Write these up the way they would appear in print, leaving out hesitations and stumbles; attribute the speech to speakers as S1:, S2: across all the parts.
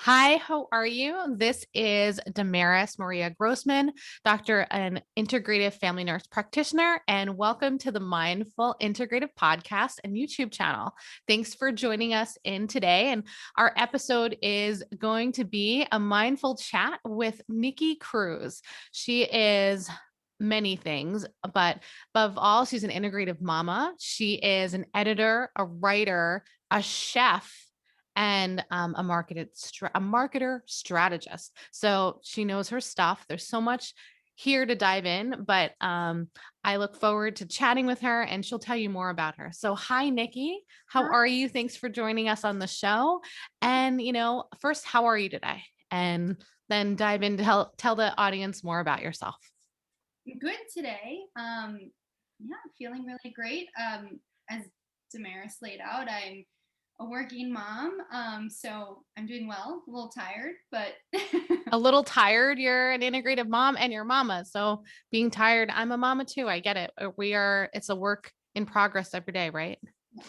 S1: Hi, how are you? This is Damaris Maria Grossman, doctor and integrative family nurse practitioner, and welcome to the Mindful Integrative podcast and YouTube channel. Thanks for joining us in today. And our episode is going to be a mindful chat with Niki Croes. She is many things, but above all, she's an integrative mama. She is an editor, a writer, a chef, and a marketer strategist. So she knows her stuff. There's so much here to dive in, but I look forward to chatting with her and she'll tell you more about her. So hi, Niki. How
S2: Hi,
S1: are you? Thanks for joining us on the show. And first, how are you today? And then dive in to tell the audience more about yourself.
S2: good today. Yeah, feeling really great. As Damaris laid out, I'm a working mom, so I'm doing well. A little tired, but
S1: A little tired. You're an integrative mom and your mama. So being tired, I'm a mama too. I get it. It's a work in progress every day, right?
S2: yeah,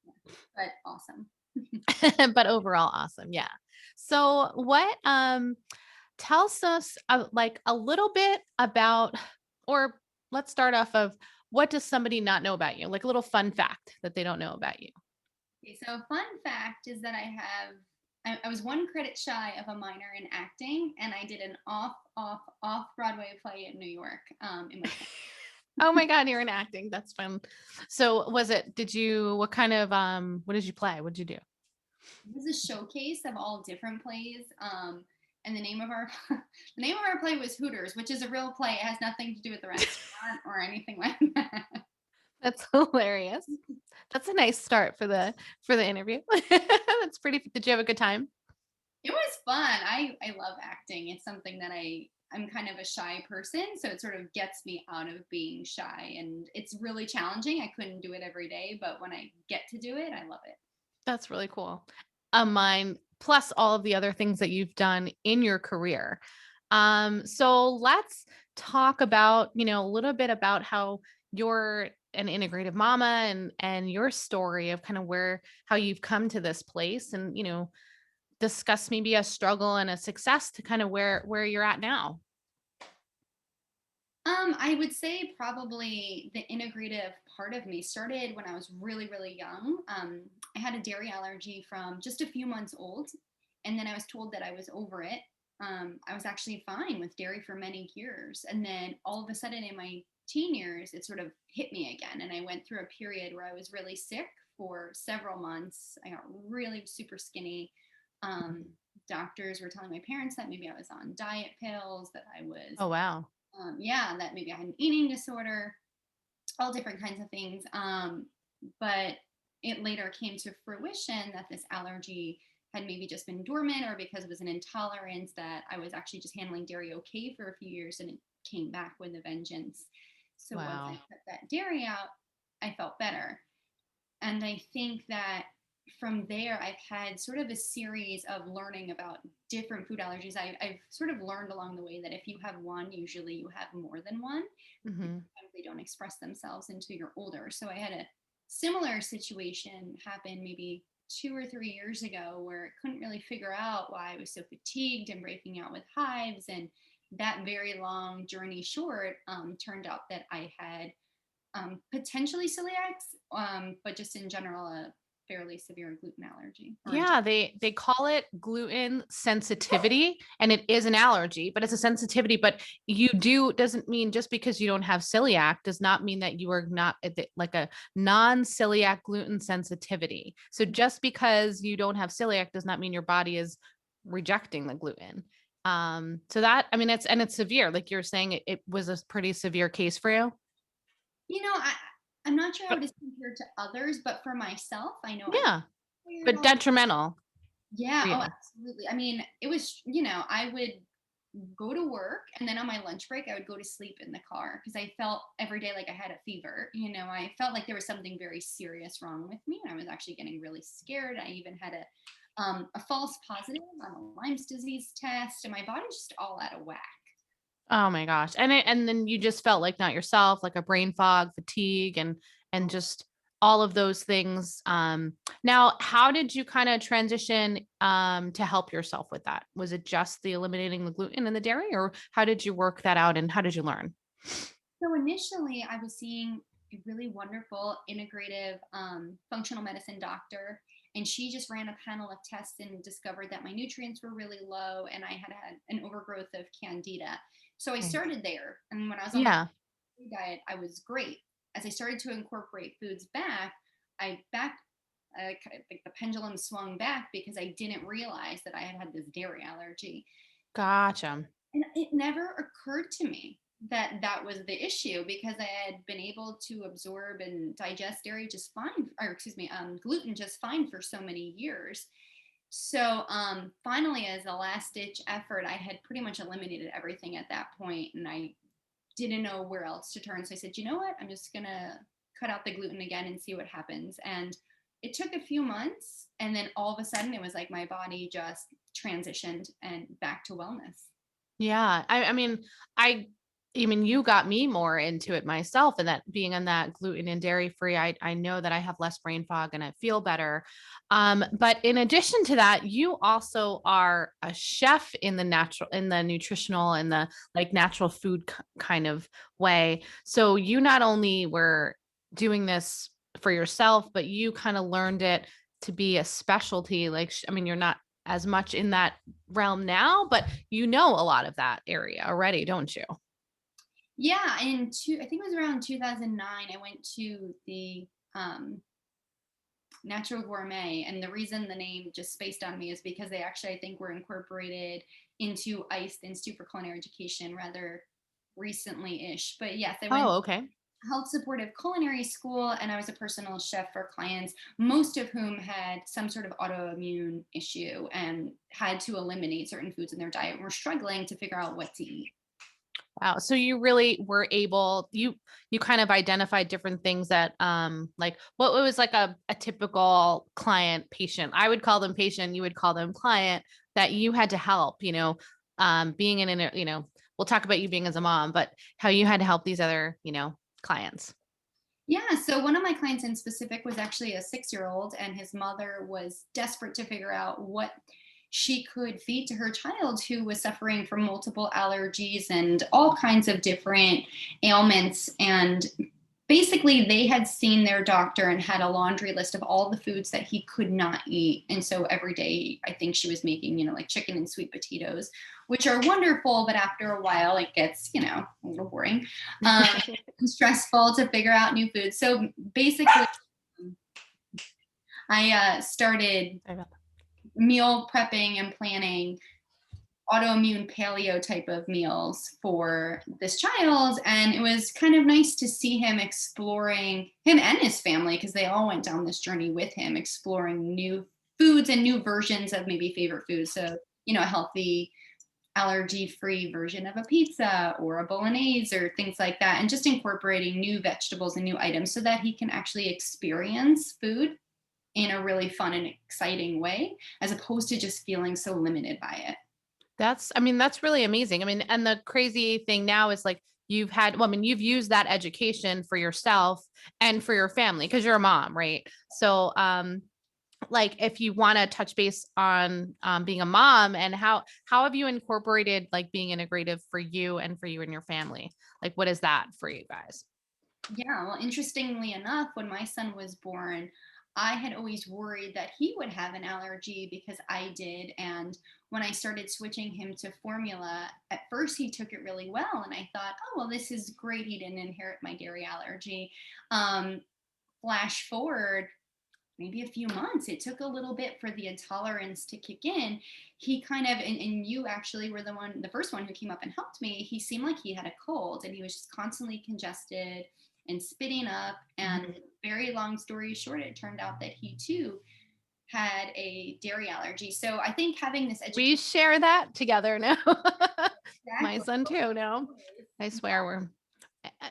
S2: yeah, but awesome.
S1: But overall, awesome. Yeah. So tells us like a little bit about, or let's start off of what does somebody not know about you? Like a little fun fact that they don't know about you.
S2: Okay, so fun fact is that I was one credit shy of a minor in acting, and I did an off Broadway play in New York. In my
S1: Oh my God, you're in acting. That's fun. So what did you play? What did you do?
S2: It was a showcase of all different plays. And the name of our the name of our play was Hooters, which is a real play. It has nothing to do with the restaurant or anything like that.
S1: That's hilarious. That's a nice start for the interview. That's pretty. Did you have a good time?
S2: It was fun. I love acting. It's something that I'm kind of a shy person, so it sort of gets me out of being shy, and it's really challenging. I couldn't do it every day, but when I get to do it, I love it.
S1: That's really cool. Mine plus all of the other things that you've done in your career. So let's talk about, a little bit about how you're an integrative mama and your story of kind of how you've come to this place and, discuss maybe a struggle and a success to kind of where you're at now.
S2: I would say probably the integrative part of me started when I was really, really young. I had a dairy allergy from just a few months old, and then I was told that I was over it. I was actually fine with dairy for many years, and then all of a sudden in my teen years, it sort of hit me again, and I went through a period where I was really sick for several months. I got really super skinny. Um, Doctors were telling my parents that maybe I was on diet pills, that I was
S1: Oh, wow.
S2: yeah, that maybe I had an eating disorder, all different kinds of things. But it later came to fruition that this allergy had maybe just been dormant, or because it was an intolerance, that I was actually just handling dairy okay for a few years, and it came back with a vengeance. So once I
S1: Wow.
S2: cut that dairy out, I felt better. And I think that from there, I've had sort of a series of learning about different food allergies. I've sort of learned along the way that if you have one, usually you have more than one.
S1: Hmm.
S2: Sometimes they don't express themselves until you're older. So I had a similar situation happen maybe 2 or 3 years ago, where I couldn't really figure out why I was so fatigued and breaking out with hives. And that very long journey short, turned out that I had potentially celiacs, but just in general, a fairly severe gluten allergy or
S1: Yeah, they call it gluten sensitivity and it is an allergy, but it's a sensitivity, but you do doesn't mean just because you don't have celiac does not mean that you are not like a non-celiac gluten sensitivity. So just because you don't have celiac does not mean your body is rejecting the gluten. So that I mean it's severe. Like you're saying it was a pretty severe case for you.
S2: you know, I I'm not sure how it
S1: But
S2: is compared to others, but for myself, I know I
S1: yeah,
S2: cleared
S1: but
S2: all.
S1: detrimental
S2: Yeah,
S1: for
S2: oh,
S1: you.
S2: absolutely. I mean, it was, I would go to work, and then on my lunch break, I would go to sleep in the car because I felt every day like I had a fever. I felt like there was something very serious wrong with me, and I was actually getting really scared. I even had a false positive on a Lyme's disease test, and my body's just all out of whack.
S1: Oh my gosh. And then you just felt like not yourself, like a brain fog, fatigue and just all of those things. Now, how did you kind of transition to help yourself with that? Was it just the eliminating the gluten and the dairy, or how did you work that out and how did you learn?
S2: So initially, I was seeing a really wonderful integrative functional medicine doctor, and she just ran a panel of tests and discovered that my nutrients were really low, and I had an overgrowth of candida. So I
S1: Okay.
S2: started there, and when I was on the
S1: Yeah.
S2: diet, I was great. As I started to incorporate foods back, like the pendulum swung back because I didn't realize that I had had this dairy allergy.
S1: Gotcha.
S2: And it never occurred to me that that was the issue because I had been able to absorb and digest dairy just fine, or excuse me, gluten just fine for so many years. So finally, as a last ditch effort, I had pretty much eliminated everything at that point, and I didn't know where else to turn. So I said, you know what? I'm just gonna cut out the gluten again and see what happens. And it took a few months, and then all of a sudden, it was like my body just transitioned and back to wellness.
S1: Yeah. I mean, you got me more into it myself, and that being on that gluten and dairy free, I know that I have less brain fog and I feel better. But in addition to that, you also are a chef in the natural, in the nutritional and the like natural food kind of way. So you not only were doing this for yourself, but you kind of learned it to be a specialty. Like, I mean, you're not as much in that realm now, but you know a lot of that area already, don't you?
S2: Yeah, I think it was around 2009, I went to the um, Natural Gourmet, and the reason the name just spaced on me is because they actually, I think, were incorporated into ICE, Institute for Culinary Education, rather recently-ish. But yes, I went
S1: Oh, okay.
S2: health supportive culinary school, and I was a personal chef for clients, most of whom had some sort of autoimmune issue and had to eliminate certain foods in their diet and were struggling to figure out what to eat.
S1: Wow. So you really were able, you kind of identified different things that like what was like a typical client patient. I would call them patient, you would call them client that you had to help, being in an, we'll talk about you being as a mom, but how you had to help these other, clients.
S2: Yeah, so one of my clients in specific was actually a 6-year old, and his mother was desperate to figure out what she could feed to her child who was suffering from multiple allergies and all kinds of different ailments. And basically, they had seen their doctor and had a laundry list of all the foods that he could not eat. And so every day, I think she was making, like chicken and sweet potatoes, which are wonderful, but after a while, it gets, a little boring. Um, Stressful to figure out new foods. So basically, I started
S1: Sorry about that.
S2: meal prepping and planning autoimmune paleo type of meals for this child. And it was kind of nice to see him exploring, him and his family, because they all went down this journey with him, exploring new foods and new versions of maybe favorite foods. So, a healthy allergy free version of a pizza or a bolognese or things like that, and just incorporating new vegetables and new items so that he can actually experience food in a really fun and exciting way as opposed to just feeling so limited by it.
S1: I mean, that's really amazing. I mean, and the crazy thing now is like well, I mean, you've used that education for yourself and for your family because you're a mom, right? So, like if you want to touch base on being a mom and how have you incorporated like being integrative for you and for you and your family? Like, what is that for you guys?
S2: Yeah, well, interestingly enough, when my son was born, I had always worried that he would have an allergy because I did. And when I started switching him to formula, at first he took it really well. And I thought, oh, well, this is great. He didn't inherit my dairy allergy. Um, Flash forward maybe a few months, it took a little bit for the intolerance to kick in. He kind of, and you actually were the first one who came up and helped me. He seemed like he had a cold and he was just constantly congested and spitting up. And
S1: Mhm.
S2: very long story short, it turned out that he too had a dairy allergy. So I think having this
S1: We
S2: education,
S1: share that together now. My
S2: exactly.
S1: son too now. I swear we're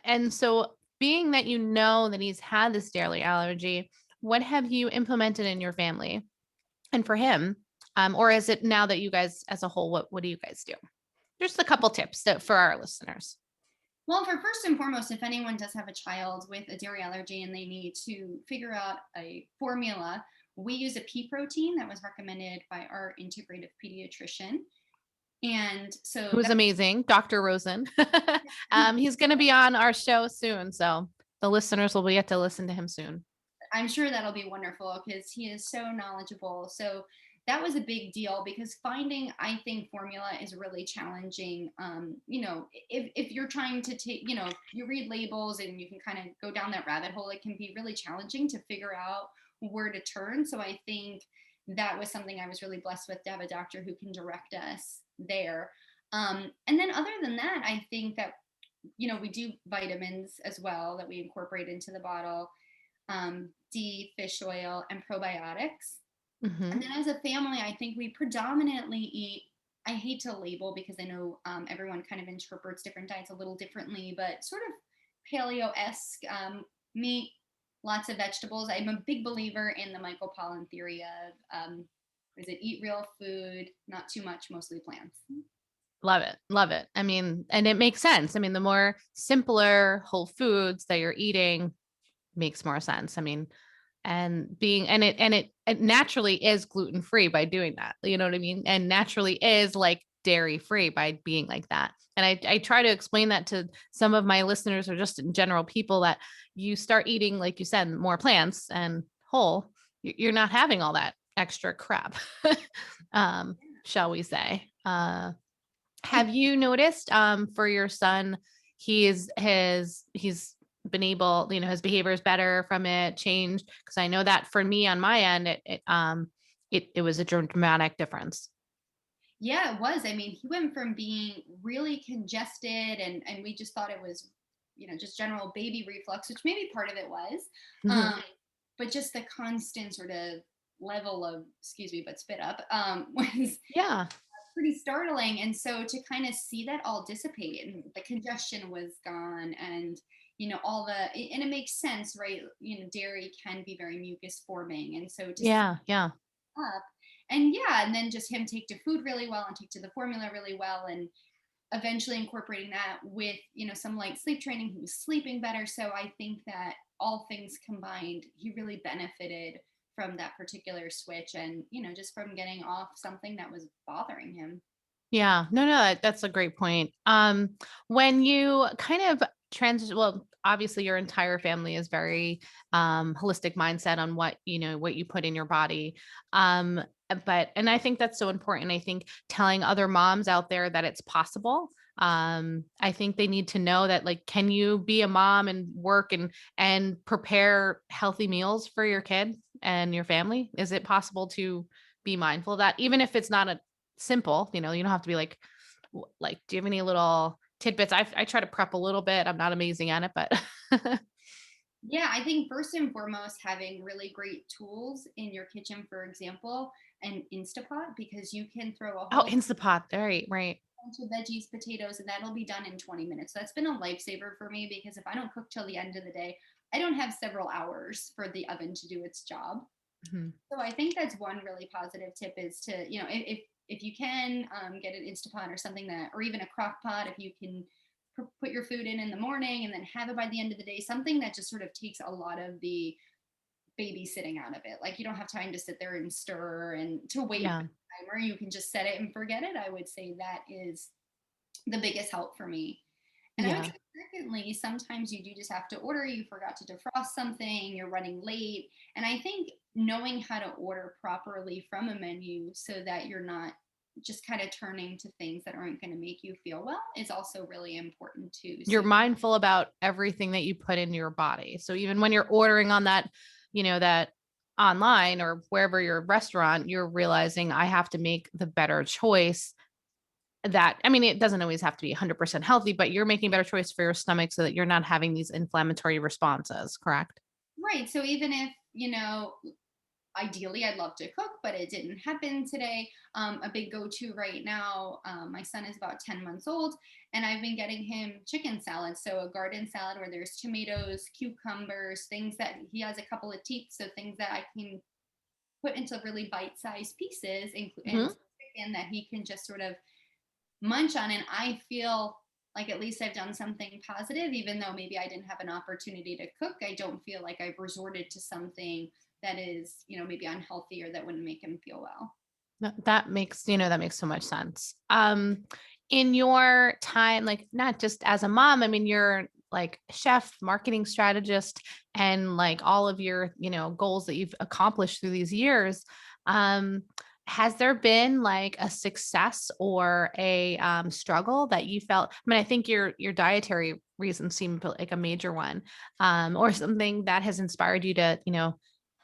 S1: and so being that you know that he's had this dairy allergy, what have you implemented in your family and for him? Or is it now that you guys as a whole, what do you guys do? Just a couple tips that for our listeners.
S2: Well, for first and foremost, if anyone does have a child with a dairy allergy and they need to figure out a formula, we use a pea protein that was recommended by our integrative pediatrician. And so
S1: Who's
S2: that,
S1: amazing, Dr. Rosen. He's going to be on our show soon, so the listeners will get to listen to him soon.
S2: I'm sure that'll be wonderful because he is so knowledgeable. So that was a big deal because finding, I think, formula is really challenging. If you're trying to take, you read labels and you can kind of go down that rabbit hole, it can be really challenging to figure out where to turn. So I think that was something I was really blessed with, to have a doctor who can direct us there. And then other than that, I think that, we do vitamins as well that we incorporate into the bottle, D, fish oil, and probiotics.
S1: Mm-hmm.
S2: And then as a family, I think we predominantly eat, I hate to label because I know everyone kind of interprets different diets a little differently, but sort of paleo-esque, meat, lots of vegetables. I'm a big believer in the Michael Pollan theory of, is it eat real food, not too much, mostly plants.
S1: Love it. Love it. I mean, and it makes sense. I mean, the more simpler whole foods that you're eating makes more sense. I mean, it naturally is gluten free by doing that. You know what I mean? And naturally is like dairy free by being like that. And I try to explain that to some of my listeners, or just in general people, that you start eating, like you said, more plants and whole, you're not having all that extra crap. Shall we say. Have you noticed for your son, he's been able, his behavior is better from it, changed? Because I know that for me on my end, it was a dramatic difference.
S2: Yeah, it was. I mean, he went from being really congested, and we just thought it was, just general baby reflux, which maybe part of it was.
S1: Mhm.
S2: But just the constant sort of level of, excuse me, but spit up, was
S1: Yeah.
S2: pretty startling. And so to kind of see that all dissipate and the congestion was gone, and and it makes sense, right? Dairy can be very mucus forming, and so to see
S1: Yeah. Yeah.
S2: up, and yeah, and then just him take to food really well and take to the formula really well, and eventually incorporating that with some light sleep training, he was sleeping better. So I think that all things combined, he really benefited from that particular switch, and just from getting off something that was bothering him.
S1: Yeah, no, that's a great point. When you kind of transition, well, obviously your entire family is very holistic mindset on what you put in your body. And I think that's so important. I think telling other moms out there that it's possible. I think they need to know that, like, can you be a mom and work and prepare healthy meals for your kid and your family? Is it possible to be mindful of that, even if it's not a simple, you don't have to be like, do you have any little tidbits? I try to prep a little bit. I'm not amazing at it, but
S2: Yeah, I think first and foremost, having really great tools in your kitchen, for example, an Instapot, because you can throw a
S1: oh,
S2: whole
S1: Instapot. Right, right.
S2: bunch of veggies, potatoes, and that'll be done in 20 minutes. So that's been a lifesaver for me, because if I don't cook till the end of the day, I don't have several hours for the oven to do its job.
S1: Mhm.
S2: So I think that's one really positive tip, is to, if you can, get an Instapot or something that, or even a crock pot, if you can put your food in the morning and then have it by the end of the day, something that just sort of takes a lot of the babysitting out of it. Like, you don't have time to sit there and stir and to wait for
S1: Yeah,
S2: the timer. You can just set it and forget it. I would say that is the biggest help for me. And I would
S1: yeah.
S2: say, secondly, sometimes you do just have to order. You forgot to defrost something, you're running late. And I think knowing how to order properly from a menu so that you're not just kind of turning to things that aren't going to make you feel well is also really important too.
S1: You're
S2: So,
S1: mindful about everything that you put in your body. So even when you're ordering on that online or wherever your restaurant, you're realizing I have to make the better choice. That, I mean, it doesn't always have to be 100% healthy, but you're making a better choice for your stomach so that you're not having these inflammatory responses, correct?
S2: right. So even if, ideally I'd love to cook, but it didn't happen today. A big go-to right now, my son is about 10 months old, and I've been getting him chicken salad. So a garden salad where there's tomatoes, cucumbers, things that he has a couple of teeth, so things that I can put into really bite-sized pieces, and
S1: Mhm.
S2: chicken that he can just sort of munch on. And I feel like at least I've done something positive, even though maybe I didn't have an opportunity to cook. I don't feel like I've resorted to something that is, maybe unhealthy or that wouldn't make him feel well.
S1: That makes, that makes so much sense. In your time, like not just as a mom, I mean, you're like chef, marketing strategist, and like all of your, goals that you've accomplished through these years. Um, has there been like a success or a struggle that you felt? I mean, I think your dietary reasons seem like a major one, or something that has inspired you to,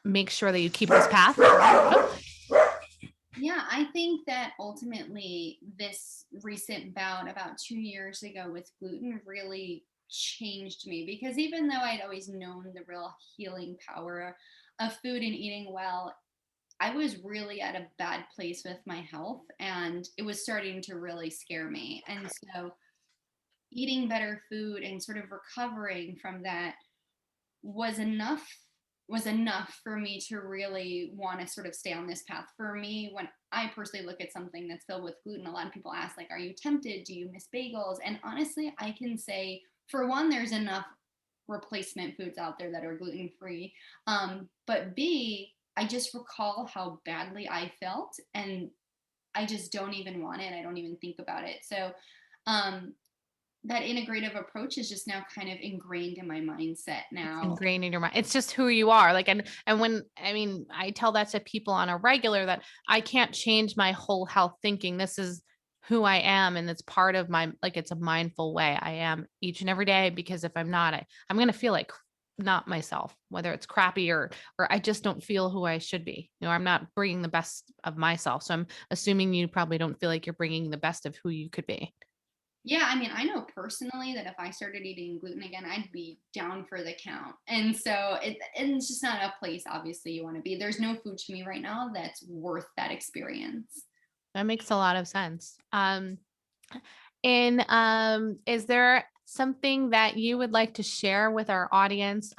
S1: make sure that you keep this path. Oh,
S2: Yeah, I think that ultimately this recent bout about 2 years ago with gluten really changed me, because even though I'd always known the real healing power of food and eating well, I was really at a bad place with my health and it was starting to really scare me. And so eating better food and sort of recovering from that was enough for me to really want to sort of stay on this path. For me, when I personally look at something that's filled with gluten, a lot of people ask, like, are you tempted? Do you miss bagels? And honestly, I can say, for one, there's enough replacement foods out there that are gluten free. But B, I just recall how badly I felt, and I just don't even want it. I don't even think about it. So um, that integrative approach is just now kind of ingrained in my mindset
S1: it's
S2: now.
S1: ingrained in your mind. It's just who you are. Like, and when, I mean, I tell that to people on a regular that I can't change my whole health thinking. This is who I am. And it's part of my, like, it's a mindful way I am each and every day, because if I'm not, I'm going to feel like not myself, whether it's crappy or I just don't feel who I should be. I'm not bringing the best of myself. So I'm assuming you probably don't feel like you're bringing the best of who you could be.
S2: Yeah, I mean, I know personally that if I started eating gluten again, I'd be down for the count. And so it's just not a place obviously you want to be. There's no food to me right now that's worth that experience.
S1: That makes a lot of sense. And is there something that you would like to share with our audience?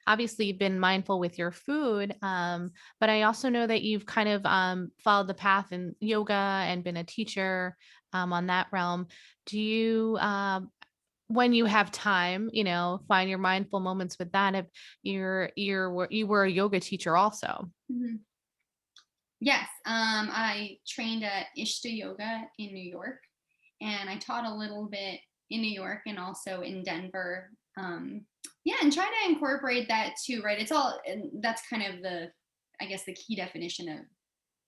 S1: Obviously, you've been mindful with your food, but I also know that you've kind of followed the path in yoga and been a teacher on that realm. Do you, when you have time, find your mindful moments with that? If you were a yoga teacher also.
S2: Mhm. Yes, I trained at Ishta Yoga in New York, and I taught a little bit in New York and also in Denver. Yeah, and try to incorporate that too, right? It's all, and that's kind of I guess, the key definition of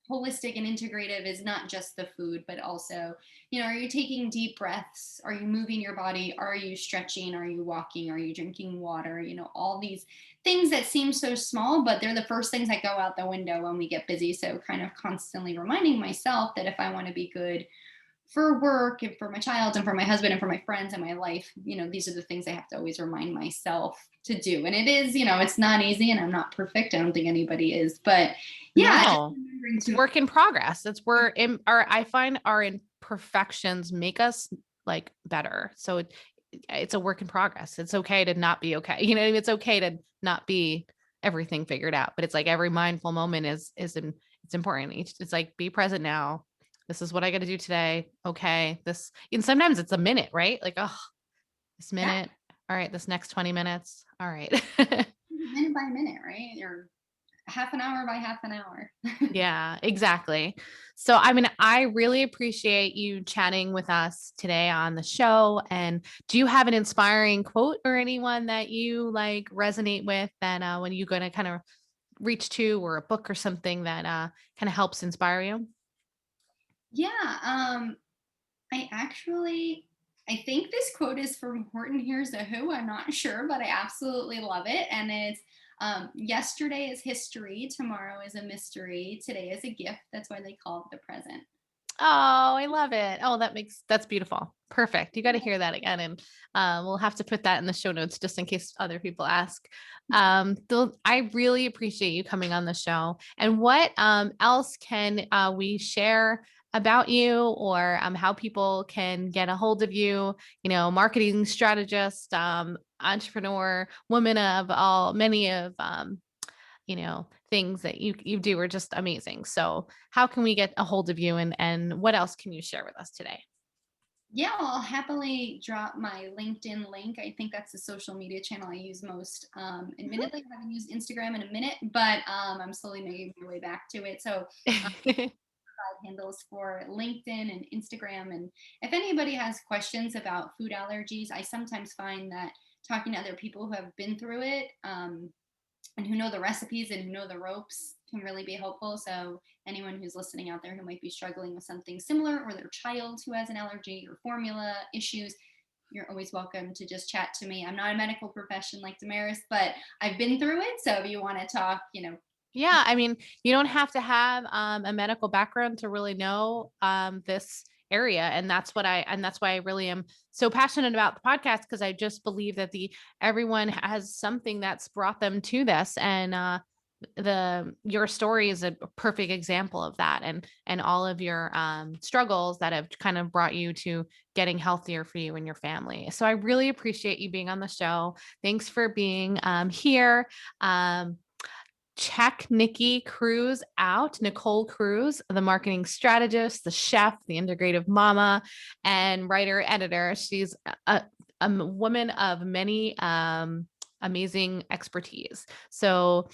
S2: holistic and integrative is not just the food, but also, are you taking deep breaths? Are you moving your body? Are you stretching? Are you walking? Are you drinking water? All these things that seem so small, but they're the first things that go out the window when we get busy. So, kind of constantly reminding myself that if I want to be good for work and for my child and for my husband and for my friends and my life, these are the things I have to always remind myself to do. And it is, it's not easy, and I'm not perfect. I don't think anybody is, but yeah, just
S1: No,
S2: remembering
S1: it's
S2: to.
S1: work in progress. It's where in our I find our imperfections make us like better. So it's a work in progress. It's okay to not be okay. It's okay to not be everything figured out. But it's like every mindful moment it's important. It's like be present now. This is what I got to do today. Okay. And sometimes it's a minute, right? Like, oh, this
S2: Yeah,
S1: minute. All right, this next 20 minutes. All right.
S2: minute by minute, right? Or half an hour by half an hour.
S1: Yeah, exactly. So, I mean, I really appreciate you chatting with us today on the show. And do you have an inspiring quote or anyone that you like resonate with that when you're going to kind of reach to, or a book or something that kind of helps inspire you?
S2: Yeah, I think this quote is from Horton Hears a Who. I'm not sure, but I absolutely love it. And it's, yesterday is history, tomorrow is a mystery, today is a gift. That's why they call it the present.
S1: Oh, I love it. Oh, that's beautiful. Perfect. You got to hear that again. And we'll have to put that in the show notes just in case other people ask. I really appreciate you coming on the show. And what else can we share about you, or how people can get a hold of you, marketing strategist, entrepreneur, woman of all, many of things that you do are just amazing. So how can we get a hold of you, and what else can you share with us today?
S2: Yeah, I'll happily drop my LinkedIn link. I think that's the social media channel I use most. Admittedly, I haven't used Instagram in a minute, but I'm slowly making my way back to it. So handles for LinkedIn and Instagram. And if anybody has questions about food allergies, I sometimes find that talking to other people who have been through it, and who know the recipes and who know the ropes can really be helpful. So anyone who's listening out there who might be struggling with something similar, or their child who has an allergy or formula issues, you're always welcome to just chat to me. I'm not a medical profession like Damaris, but I've been through it. So if you want to talk,
S1: Yeah, I mean, you don't have to have a medical background to really know this area, and that's why I really am so passionate about the podcast, because I just believe that the everyone has something that's brought them to this, and the your story is a perfect example of that, and all of your struggles that have kind of brought you to getting healthier for you and your family. So I really appreciate you being on the show. Thanks for being here. Um, Check Niki Croes out, Nicole Croes, the marketing strategist, the chef, the integrative mama, and writer editor. She's a woman of many amazing expertise. So,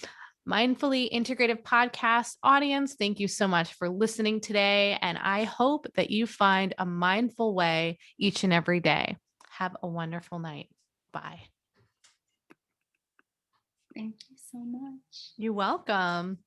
S1: Mindfully Integrative Podcast audience, thank you so much for listening today. And I hope that you find a mindful way each and every day. Have a wonderful night. Bye.
S2: thank you so much.
S1: You're welcome.